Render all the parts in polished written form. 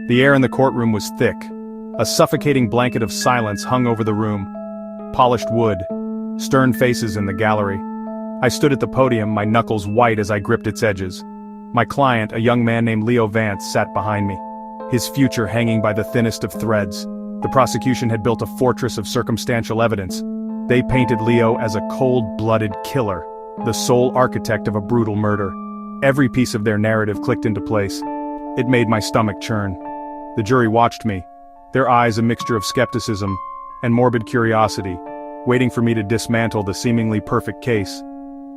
The air in the courtroom was thick. A suffocating blanket of silence hung over the room. Polished wood. Stern faces in the gallery. I stood at the podium, my knuckles white as I gripped its edges. My client, a young man named Leo Vance, sat behind me, his future hanging by the thinnest of threads. The prosecution had built a fortress of circumstantial evidence. They painted Leo as a cold-blooded killer, the sole architect of a brutal murder. Every piece of their narrative clicked into place. It made my stomach churn. The jury watched me, their eyes a mixture of skepticism and morbid curiosity, waiting for me to dismantle the seemingly perfect case.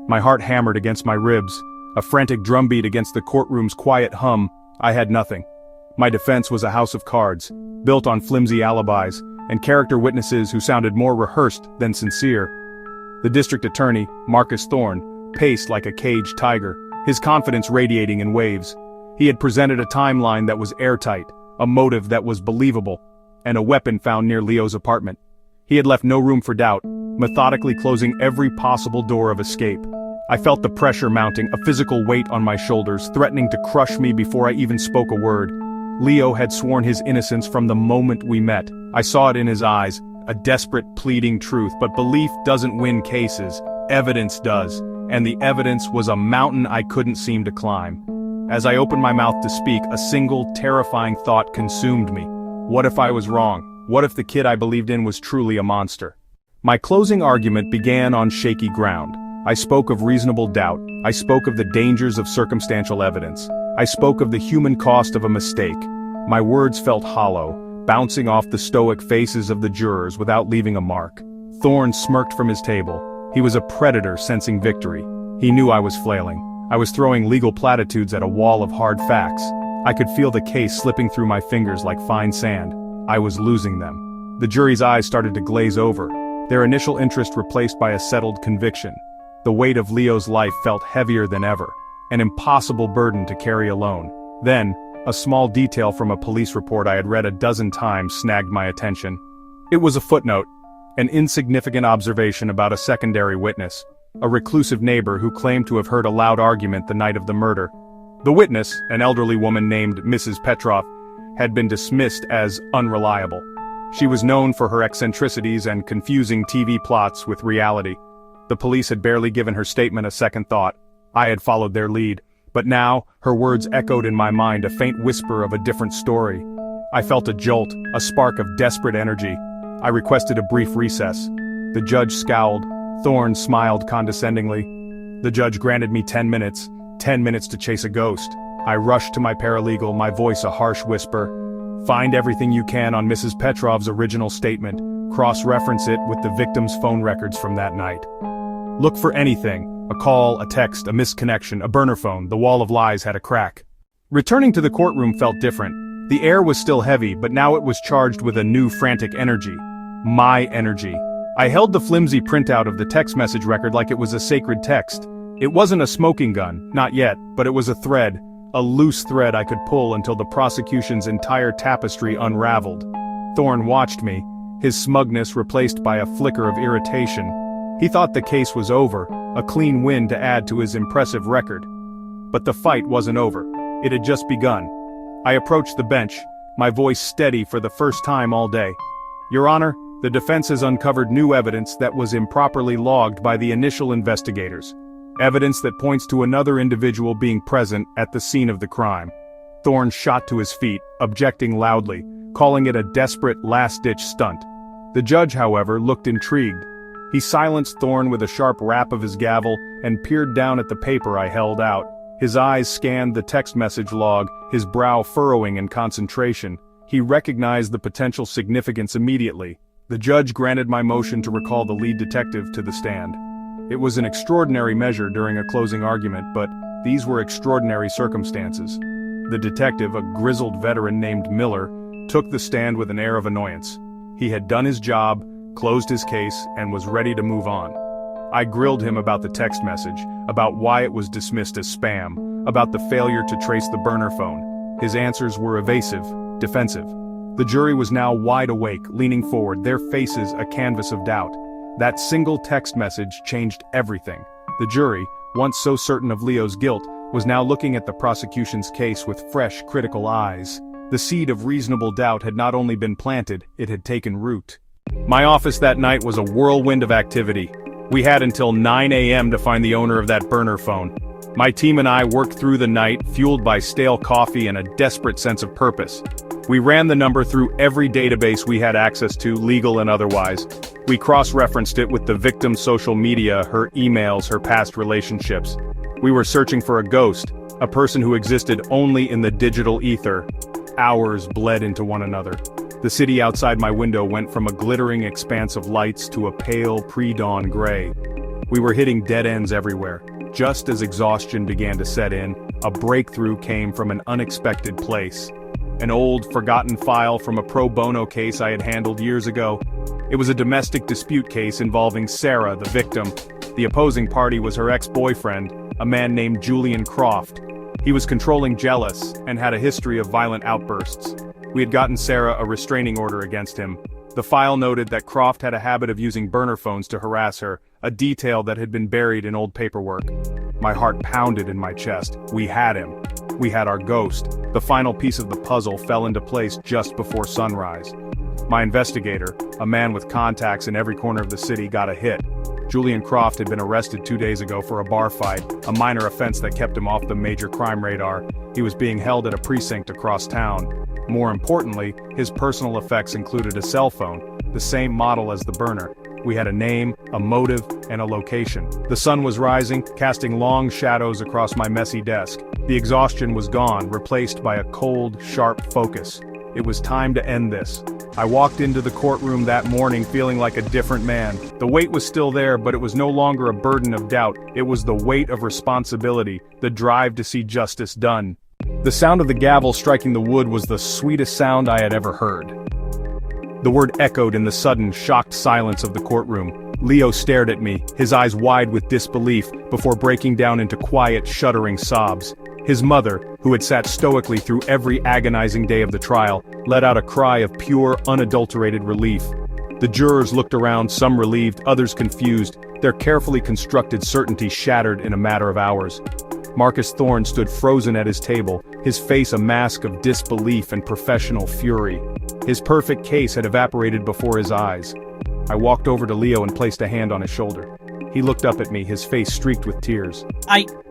My heart hammered against my ribs, a frantic drumbeat against the courtroom's quiet hum. I had nothing. My defense was a house of cards, built on flimsy alibis, and character witnesses who sounded more rehearsed than sincere. The district attorney, Marcus Thorne, paced like a caged tiger, his confidence radiating in waves. He had presented a timeline that was airtight, a motive that was believable, and a weapon found near Leo's apartment. He had left no room for doubt, methodically closing every possible door of escape. I felt the pressure mounting, a physical weight on my shoulders, threatening to crush me before I even spoke a word. Leo had sworn his innocence from the moment we met. I saw it in his eyes, a desperate, pleading truth, but belief doesn't win cases, evidence does, and the evidence was a mountain I couldn't seem to climb. As I opened my mouth to speak, a single, terrifying thought consumed me. What if I was wrong? What if the kid I believed in was truly a monster? My closing argument began on shaky ground. I spoke of reasonable doubt. I spoke of the dangers of circumstantial evidence. I spoke of the human cost of a mistake. My words felt hollow, bouncing off the stoic faces of the jurors without leaving a mark. Thorne smirked from his table. He was a predator sensing victory. He knew I was flailing. I was throwing legal platitudes at a wall of hard facts. I could feel the case slipping through my fingers like fine sand. I was losing them. The jury's eyes started to glaze over, their initial interest replaced by a settled conviction. The weight of Leo's life felt heavier than ever, an impossible burden to carry alone. Then, a small detail from a police report I had read a dozen times snagged my attention. It was a footnote, an insignificant observation about a secondary witness, a reclusive neighbor who claimed to have heard a loud argument the night of the murder. The witness, an elderly woman named Mrs. Petrov, had been dismissed as unreliable. She was known for her eccentricities and confusing TV plots with reality. The police had barely given her statement a second thought. I had followed their lead, but now, her words echoed in my mind, a faint whisper of a different story. I felt a jolt, a spark of desperate energy. I requested a brief recess. The judge scowled. Thorne smiled condescendingly. The judge granted me 10 minutes. 10 minutes to chase a ghost. I rushed to my paralegal, my voice a harsh whisper. Find everything you can on Mrs. Petrov's original statement. Cross-reference it with the victim's phone records from that night. Look for anything. A call, a text, a misconnection, a burner phone. The wall of lies had a crack. Returning to the courtroom felt different. The air was still heavy, but now it was charged with a new frantic energy. My energy. I held the flimsy printout of the text message record like it was a sacred text. It wasn't a smoking gun, not yet, but it was a thread, a loose thread I could pull until the prosecution's entire tapestry unraveled. Thorne watched me, his smugness replaced by a flicker of irritation. He thought the case was over, a clean win to add to his impressive record. But the fight wasn't over. It had just begun. I approached the bench, my voice steady for the first time all day. Your Honor, the defense has uncovered new evidence that was improperly logged by the initial investigators. Evidence that points to another individual being present at the scene of the crime. Thorne shot to his feet, objecting loudly, calling it a desperate last-ditch stunt. The judge, however, looked intrigued. He silenced Thorne with a sharp rap of his gavel and peered down at the paper I held out. His eyes scanned the text message log, his brow furrowing in concentration. He recognized the potential significance immediately. The judge granted my motion to recall the lead detective to the stand. It was an extraordinary measure during a closing argument, but these were extraordinary circumstances. The detective, a grizzled veteran named Miller, took the stand with an air of annoyance. He had done his job, closed his case, and was ready to move on. I grilled him about the text message, about why it was dismissed as spam, about the failure to trace the burner phone. His answers were evasive, defensive. The jury was now wide awake, leaning forward, their faces a canvas of doubt. That single text message changed everything. The jury, once so certain of Leo's guilt, was now looking at the prosecution's case with fresh, critical eyes. The seed of reasonable doubt had not only been planted, it had taken root. My office that night was a whirlwind of activity. We had until 9 a.m. to find the owner of that burner phone. My team and I worked through the night, fueled by stale coffee and a desperate sense of purpose. We ran the number through every database we had access to, legal and otherwise. We cross-referenced it with the victim's social media, her emails, her past relationships. We were searching for a ghost, a person who existed only in the digital ether. Hours bled into one another. The city outside my window went from a glittering expanse of lights to a pale, pre-dawn gray. We were hitting dead ends everywhere. Just as exhaustion began to set in, a breakthrough came from an unexpected place. An old, forgotten file from a pro bono case I had handled years ago. It was a domestic dispute case involving Sarah, the victim. The opposing party was her ex-boyfriend, a man named Julian Croft. He was controlling, jealous, and had a history of violent outbursts. We had gotten Sarah a restraining order against him. The file noted that Croft had a habit of using burner phones to harass her, a detail that had been buried in old paperwork. My heart pounded in my chest. We had him. We had our ghost. The final piece of the puzzle fell into place just before sunrise. My investigator, a man with contacts in every corner of the city, got a hit. Julian Croft had been arrested 2 days ago for a bar fight, a minor offense that kept him off the major crime radar. He was being held at a precinct across town. More importantly, his personal effects included a cell phone, the same model as the burner. We had a name, a motive, and a location. The sun was rising, casting long shadows across my messy desk. The exhaustion was gone, replaced by a cold, sharp focus. It was time to end this. I walked into the courtroom that morning feeling like a different man. The weight was still there, but it was no longer a burden of doubt. It was the weight of responsibility, the drive to see justice done. The sound of the gavel striking the wood was the sweetest sound I had ever heard. The word echoed in the sudden, shocked silence of the courtroom. Leo stared at me, his eyes wide with disbelief, before breaking down into quiet, shuddering sobs. His mother, who had sat stoically through every agonizing day of the trial, let out a cry of pure, unadulterated relief. The jurors looked around, some relieved, others confused, their carefully constructed certainty shattered in a matter of hours. Marcus Thorne stood frozen at his table, his face a mask of disbelief and professional fury. His perfect case had evaporated before his eyes. I walked over to Leo and placed a hand on his shoulder. He looked up at me, his face streaked with tears.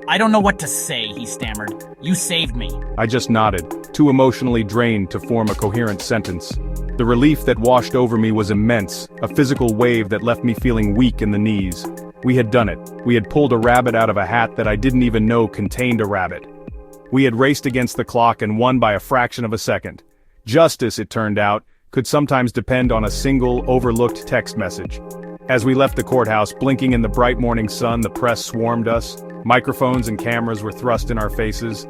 I don't know what to say, he stammered. You saved me. I just nodded, too emotionally drained to form a coherent sentence. The relief that washed over me was immense, a physical wave that left me feeling weak in the knees. We had done it. We had pulled a rabbit out of a hat that I didn't even know contained a rabbit. We had raced against the clock and won by a fraction of a second. Justice, it turned out, could sometimes depend on a single, overlooked text message. As we left the courthouse, blinking in the bright morning sun, the press swarmed us. Microphones and cameras were thrust in our faces.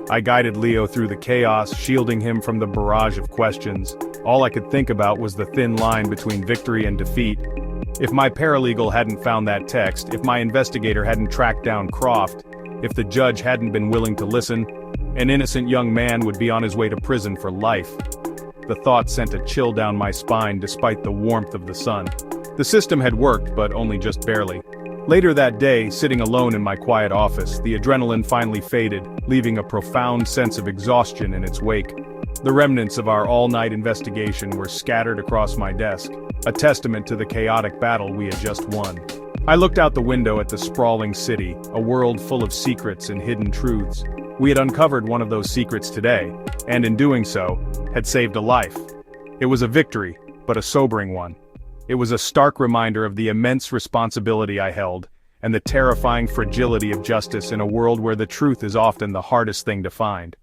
I guided Leo through the chaos, shielding him from the barrage of questions. All I could think about was the thin line between victory and defeat. If my paralegal hadn't found that text, if my investigator hadn't tracked down Croft, if the judge hadn't been willing to listen, an innocent young man would be on his way to prison for life. The thought sent a chill down my spine despite the warmth of the sun. The system had worked, but only just barely. Later that day, sitting alone in my quiet office, the adrenaline finally faded, leaving a profound sense of exhaustion in its wake. The remnants of our all-night investigation were scattered across my desk, a testament to the chaotic battle we had just won. I looked out the window at the sprawling city, a world full of secrets and hidden truths. We had uncovered one of those secrets today, and in doing so, had saved a life. It was a victory, but a sobering one. It was a stark reminder of the immense responsibility I held, and the terrifying fragility of justice in a world where the truth is often the hardest thing to find.